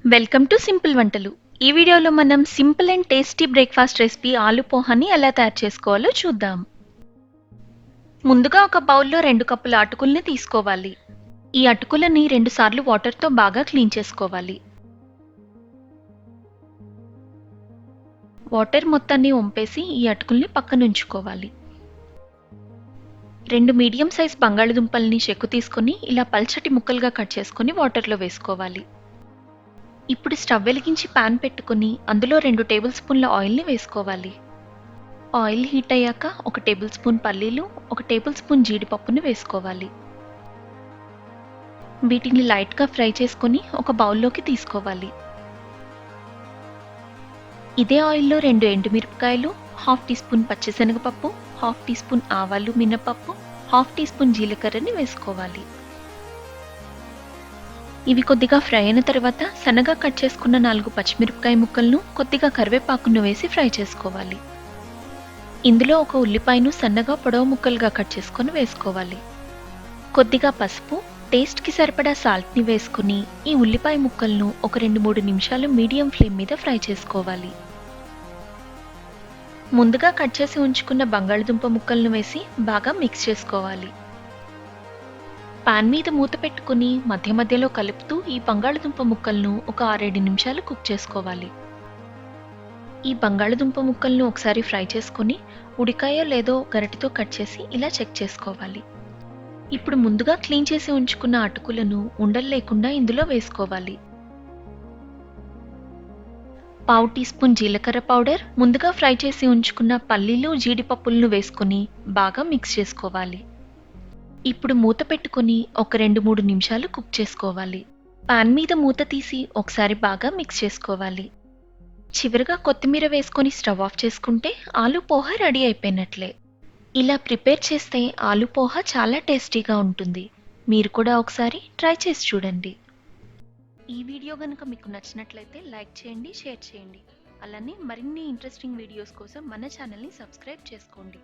Welcome to simple వంటలు. ఈ వీడియోలో మనం simple and tasty breakfast recipe ఆలు పోహాని ఎలా తయారు చేసుకోవాలో చూద్దాం. ముందుగా ఒక బౌల్‌లో 2 కప్పుల అటుకుల్ని తీసుకోవాలి. ఈ అటుకులని 2 సార్లు వాటర్‌తో బాగా క్లీన్ చేసుకోవాలి. వాటర్ మొత్తాన్ని వంపేసి ఈ అటుకుల్ని పక్కనుంచుకోవాలి. 2 మీడియం సైజ్ బంగాళదుంపల్ని చెక్కు తీసుకొని ఇలా పల్చటి ముక్కలుగా కట్ చేసుకొని వాటర్‌లో వేసుకోవాలి. ఇప్పుడు స్టవ్ వెలిగించి పాన్ పెట్టుకొని అందులో 2 టేబుల్ స్పూన్ల ఆయిల్‌ని వేసుకోవాలి. ఆయిల్ హీట్ అయ్యాక 1 టేబుల్ స్పూన్ పల్లీలు, 1 టేబుల్ స్పూన్ జీడిపప్పుని వేసుకోవాలి. వీటిని లైట్‌గా ఫ్రై చేసుకొని ఒక బౌల్‌లోకి తీసుకోవాలి. ఇదే ఆయిల్‌లో 2 ఎండుమిరపకాయలు, హాఫ్ టీ స్పూన్ పచ్చిశనగపప్పు, హాఫ్ టీ స్పూన్ ఆవాలు, మినపప్పు, హాఫ్ టీ స్పూన్ జీలకర్రని వేసుకోవాలి. ఇవి కొద్దిగా ఫ్రై అయిన తర్వాత సన్నగా కట్ చేసుకున్న 4 పచ్చిమిరపకాయ ముక్కలను, కొద్దిగా కరివేపాకును వేసి ఫ్రై చేసుకోవాలి. ఇందులో ఒక ఉల్లిపాయను సన్నగా పొడవు ముక్కలుగా కట్ చేసుకొని వేసుకోవాలి. కొద్దిగా పసుపు, టేస్ట్‌కి సరిపడా సాల్ట్‌ని వేసుకుని ఈ ఉల్లిపాయ ముక్కలను ఒక 2-3 నిమిషాలు మీడియం ఫ్లేమ్ మీద ఫ్రై చేసుకోవాలి. ముందుగా కట్ చేసి ఉంచుకున్న బంగాళదుంప ముక్కలను వేసి బాగా మిక్స్ చేసుకోవాలి. పాన్ మీద మూత పెట్టుకుని మధ్య మధ్యలో కలుపుతూ ఈ బంగాళదుంప ముక్కలను ఒక 6-7 నిమిషాలు కుక్ చేసుకోవాలి. ఈ బంగాళదుంప ముక్కలను ఒకసారి ఫ్రై చేసుకొని ఉడికాయో లేదో గరిటెతో కట్ చేసి ఇలా చెక్ చేసుకోవాలి. ఇప్పుడు ముందుగా క్లీన్ చేసి ఉంచుకున్న అటుకులను ఉండలు లేకుండా ఇందులో వేసుకోవాలి. పావు టీ స్పూన్ జీలకర్ర పౌడర్, ముందుగా ఫ్రై చేసి ఉంచుకున్న పల్లీలు, జీడిపప్పులను వేసుకొని బాగా మిక్స్ చేసుకోవాలి. ఇప్పుడు మూత పెట్టుకొని ఒక 2-3 నిమిషాలు కుక్ చేసుకోవాలి. పాన్ మీద మూత తీసి ఒకసారి బాగా మిక్స్ చేసుకోవాలి. చివరగా కొత్తిమీర వేసుకొని స్టవ్ ఆఫ్ చేసుకుంటే ఆలు పోహా రెడీ అయిపోయినట్లే. ఇలా ప్రిపేర్ చేస్తే ఆలు పోహా చాలా టేస్టీగా ఉంటుంది. మీరు కూడా ఒకసారి ట్రై చేసి చూడండి. ఈ వీడియో గనుక మీకు నచ్చినట్లయితే లైక్ చేయండి, షేర్ చేయండి. అలానే మరిన్ని ఇంట్రెస్టింగ్ వీడియోస్ కోసం మన ఛానల్‌ని సబ్స్క్రైబ్ చేసుకోండి.